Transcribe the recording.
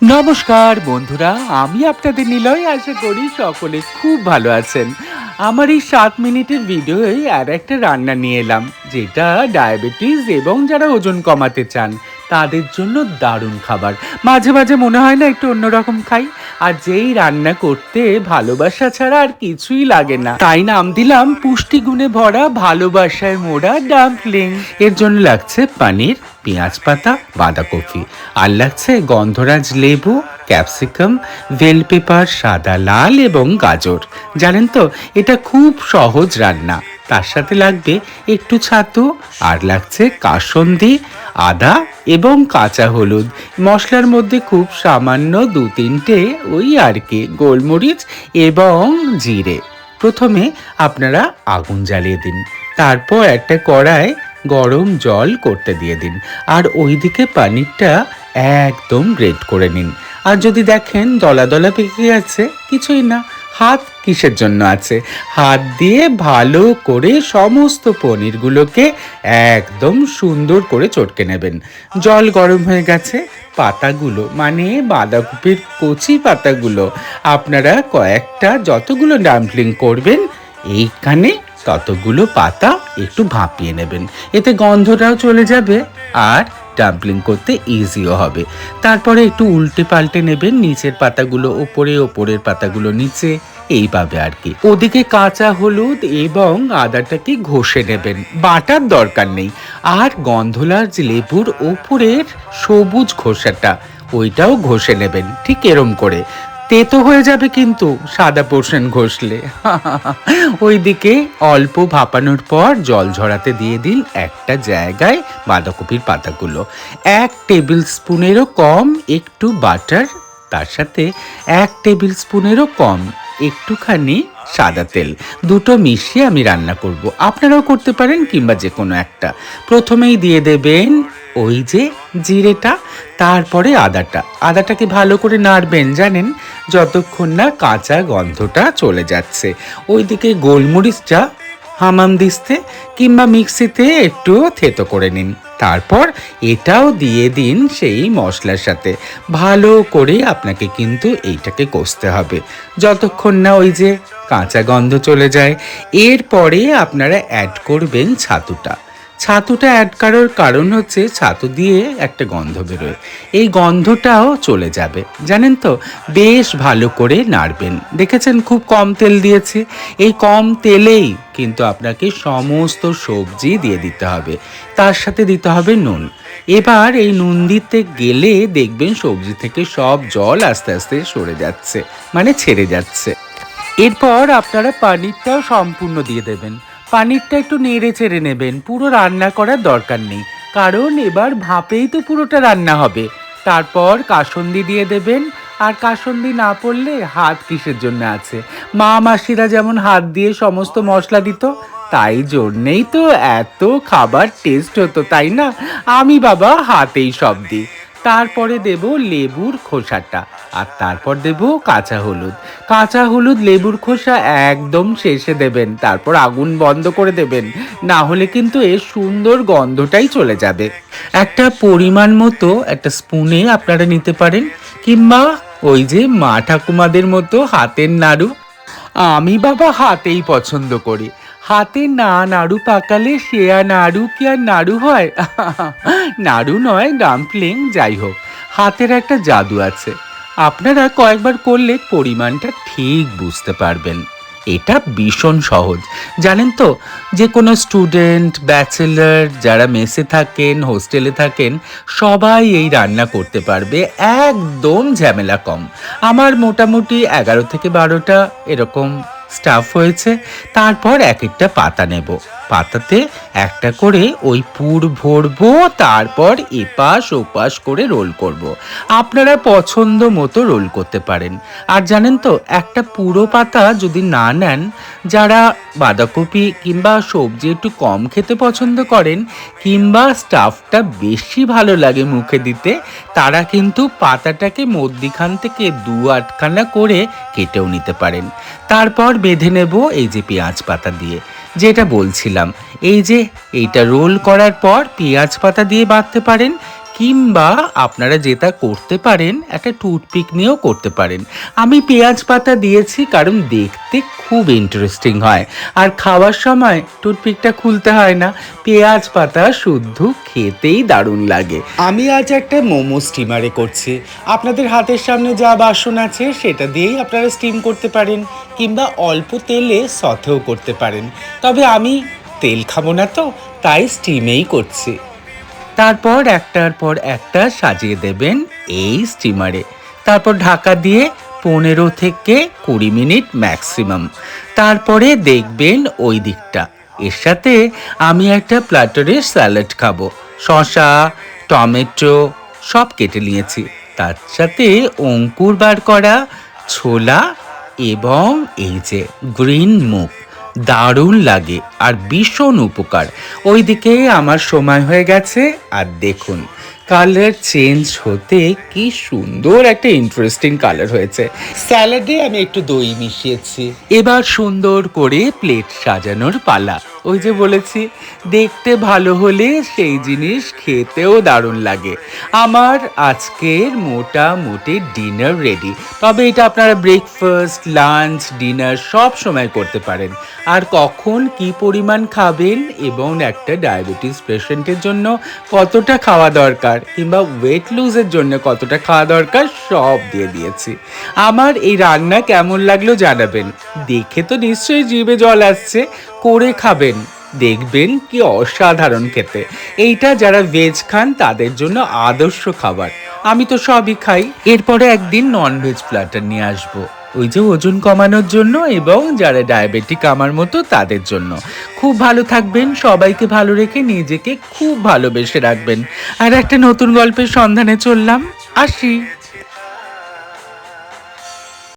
নমস্কার বন্ধুরা, আমি আপনাদের নিলয়। আশা করি সকলে খুব ভালো আছেন। আমার এই 7 মিনিটের ভিডিওয়ে আর একটা রান্না নিয়ে এলাম, যেটা ডায়াবেটিস এবং যারা ওজন কমাতে চান তাদের জন্য দারুণ খাবার। মাঝে মাঝে মনে হয় না একটু অন্যরকম খাই, আর যেই রান্না করতে ভালোবাসা ছাড়া আর কিছুই লাগে না, তাই নাম দিলাম পুষ্টিগুণে ভরা ভালোবাসায় মোড়া ডাম্পলিং। এর জন্য লাগছে পনির, পেঁয়াজ পাতা, বাঁধাকপি, আর লাগছে গন্ধরাজ লেবু, ক্যাপসিকাম, বেল পেপার, সাদা লাল এবং গাজর। জানেন তো, এটা খুব সহজ রান্না। তার সাথে লাগবে একটু ছাতু, আর লাগছে কাসুন্দি, আদা এবং কাঁচা হলুদ। মশলার মধ্যে খুব সামান্য 2-3টে ওই আর কি গোলমরিচ এবং জিরে। প্রথমে আপনারা আগুন জ্বালিয়ে দিন, তারপর একটা কড়ায় গরম জল করতে দিয়ে দিন, আর ওইদিকে পনিরটা একদম গ্রেট করে নিন। আর যদি দেখেন দলা দলা পেকে গেছে, কিছুই না, হাত কিসের জন্য আছে। হাত দিয়ে ভালো করে সমস্ত পনিরগুলোকে একদম সুন্দর করে চটকে নেবেন। জল গরম হয়ে গেছে, পাতাগুলো মানে বাঁধাকপির কচি পাতাগুলো আপনারা কয়েকটা, যতগুলো ডাম্পলিং করবেন এইখানে ততগুলো পাতা একটু ভাপিয়ে নেবেন। এতে গন্ধটাও চলে যাবে আর ডাম্পলিং করতে ইজিও হবে। তারপরে একটু উল্টে পাল্টে নেবেন, নিচের পাতাগুলো ওপরে, ওপরের পাতাগুলো নিচে, এইভাবে আর কি। ওদিকে কাঁচা হলুদ এবং আদাটাকে ঘষে নেবেন, বাটার দরকার নেই। আর গন্ধরাজ লেবুর ওপরের সবুজ খোসাটা ওইটাও ঘষে নেবেন, ঠিক এরম করে। তেতো হয়ে যাবে কিন্তু সাদা পোর্শন ঘষলে। ওইদিকে অল্প ভাপানোর পর জল ঝরাতে দিয়ে দিন একটা জায়গায় বাঁধাকপির পাতাগুলো। 1 টেবিল স্পুনেরও কম একটু বাটার, তার সাথে 1 টেবিল স্পুনেরও কম একটুখানি সাদা তেল, দুটো মিশিয়ে আমি রান্না করব। আপনারাও করতে পারেন কিংবা যে কোনো একটা। প্রথমেই দিয়ে দেবেন ওই যে জিরেটা, তারপরে আদাটাকে ভালো করে নাড়বেন, জানেন, যতক্ষণ না কাঁচা গন্ধটা চলে যাচ্ছে। ওইদিকে গোলমরিচটা হামাম দিস্তে কিংবা মিক্সিতে একটু থেতো করে নিন। তারপর এটাও দিয়ে দিন সেই মশলার সাথে। ভালো করে আপনাকে কিন্তু এইটাকে কষতে হবে যতক্ষণ না ওই যে কাঁচা গন্ধ চলে যায়। এরপরে আপনারা অ্যাড করবেন ছাতুটা অ্যাড করার কারণ হচ্ছে ছাতু দিয়ে একটা গন্ধ বেরোয়, এই গন্ধটাও চলে যাবে। জানেন তো, বেশ ভালো করে নাড়বেন। দেখেছেন খুব কম তেল দিয়েছে, এই কম তেলেই কিন্তু আপনাকে সমস্ত সবজি দিয়ে দিতে হবে, তার সাথে দিতে হবে নুন। এবার এই নুন দিতে গেলে দেখবেন সবজি থেকে সব জল আস্তে আস্তে সরে যাচ্ছে, মানে ছেড়ে যাচ্ছে। এরপর আপনারা পনিরটাও সম্পূর্ণ দিয়ে দেবেন। পনিরটা একটু নেড়ে চেড়ে নেবেন, পুরো রান্না করার দরকার নেই, কারণ এবার ভাপেই তো পুরোটা রান্না হবে। তারপর কাসুন্দি দিয়ে দেবেন, আর কাসুন্দি না পড়লে হাত কিসের জন্য আছে। মা মাসিরা যেমন হাত দিয়ে সমস্ত মশলা দিত, তাই জন্যেই তো এত খাবার টেস্ট হতো, তাই না? আমি বাবা হাতেই সব দিই। তারপরে দেব লেবুর খোসাটা, আর তারপর দেব কাঁচা হলুদ লেবুর খোসা একদম শেষে দেবেন। তারপর আগুন বন্ধ করে দেবেন, না হলে কিন্তু এর সুন্দর গন্ধটাই চলে যাবে। একটা পরিমাণ মতো একটা স্পুনে আপনারা নিতে পারেন, কিংবা ওই যে মা ঠাকুমাদের মতো হাতের নাড়ু। আমি বাবা হাতেই পছন্দ করি। হাতে না নাড়ু পাকালে সে আর নাড়ু কি আর নাড়ু হয়? নাড়ু নয়, ডাম্পলিং, যাই হোক, হাতের একটা জাদু আছে। আপনারা কয়েকবার করলে পরিমাণটা ঠিক বুঝতে পারবেন। এটা ভীষণ সহজ, জানেন তো। যে কোনো স্টুডেন্ট, ব্যাচেলার, যারা মেসে থাকেন, হোস্টেলে থাকেন, সবাই এই রান্না করতে পারবে, একদম ঝামেলা কম। আমার মোটামুটি 11 থেকে 12টা এরকম স্টাফ হয়েছে। তারপর এক একটা পাতা নেব, পাতাতে একটা করে ওই পুর ভরবো, তারপর এপাশ ওপাশ করে রোল করব। আপনারা পছন্দ মতো রোল করতে পারেন। আর জানেন তো, একটা পুরো পাতা যদি না নেন, যারা বাঁধাকপি কিংবা সবজি একটু কম খেতে পছন্দ করেন, কিংবা স্টাফটা বেশি ভালো লাগে মুখে দিতে, তারা কিন্তু পাতাটাকে মধ্যিখান থেকে 2-8খানা করে কেটেও নিতে পারেন। তারপর বেঁধে নেব এই যে পেঁয়াজ পাতা দিয়ে, যেটা বলছিলাম। এই যে এইটা রোল করার পর পেঁয়াজ পাতা দিয়ে বাঁধতে পারেন, কিংবা আপনারা যেটা করতে পারেন, একটা টুথপিক নিয়েও করতে পারেন। আমি পেঁয়াজ পাতা দিয়েছি কারণ দেখতে খুব ইন্টারেস্টিং হয়, আর খাওয়ার সময় টুথপিকটা খুলতে হয় না। পেঁয়াজ পাতা শুদ্ধ খেতেই দারুণ লাগে। আমি আজ একটা মোমো স্টিমারে করছি। আপনাদের হাতের সামনে যা বাসন আছে সেটা দিয়েই আপনারা স্টিম করতে পারেন, কিংবা অল্প তেলে সতেও করতে পারেন। তবে আমি তেল খাবো না, তো তাই স্টিমেই করছি। তারপর একটার পর একটা সাজিয়ে দেবেন এই স্টিমারে। তারপর ঢাকা দিয়ে 15 থেকে 20 মিনিট ম্যাক্সিমাম। তারপরে দেখবেন ওই দিকটা। এর সাথে আমি একটা প্ল্যাটারের স্যালাড খাবো। শসা, টমেটো সব কেটে নিয়েছি। তার সাথে অঙ্কুর বার করা ছোলা এবং এই যে গ্রিন মুগ, দারুণ লাগে আর ভীষণ উপকার। ওইদিকে আমার সময় হয়ে গেছে, আর দেখুন কালার চেঞ্জ হতে কি সুন্দর একটা ইন্টারেস্টিং কালার হয়েছে। স্যালাডে আমি একটু দই মিশিয়েছি। এবার সুন্দর করে প্লেট সাজানোর পালা। ওই যে বলেছি, দেখতে ভালো হলে সেই জিনিস খেতেও দারুণ লাগে। আমার আজকের মোটামুটি ডিনার রেডি। তবে এটা আপনারা ব্রেকফাস্ট, লাঞ্চ, ডিনার সব সময় করতে পারেন। আর কখন কি পরিমাণ খাবেন এবং একটা ডায়াবেটিস পেশেন্টের জন্য কতটা খাওয়া দরকার, কিংবা ওয়েট লুজের জন্য কতটা খাওয়া দরকার, সব দিয়ে দিয়েছি। আমার এই রান্না কেমন লাগলো জানাবেন। দেখে তো নিশ্চয়ই জিভে জল আসছে, করে খাবেন, দেখবেন কি অসাধারণ খেতে। এইটা যারা ভেজ খান তাদের জন্য আদর্শ খাবার। আমি তো সবই খাই। এরপরে একদিন ননভেজ প্ল্যাটার নিয়ে আসবো, ওই যে ওজন কমানোর জন্য এবং যারা ডায়াবেটিক আমার মতো তাদের জন্য। খুব ভালো থাকবেন, সবাইকে ভালো রেখে নিজেকে খুব ভালোবেসে রাখবেন। আর একটা নতুন গল্পের সন্ধানে চললাম, আসি।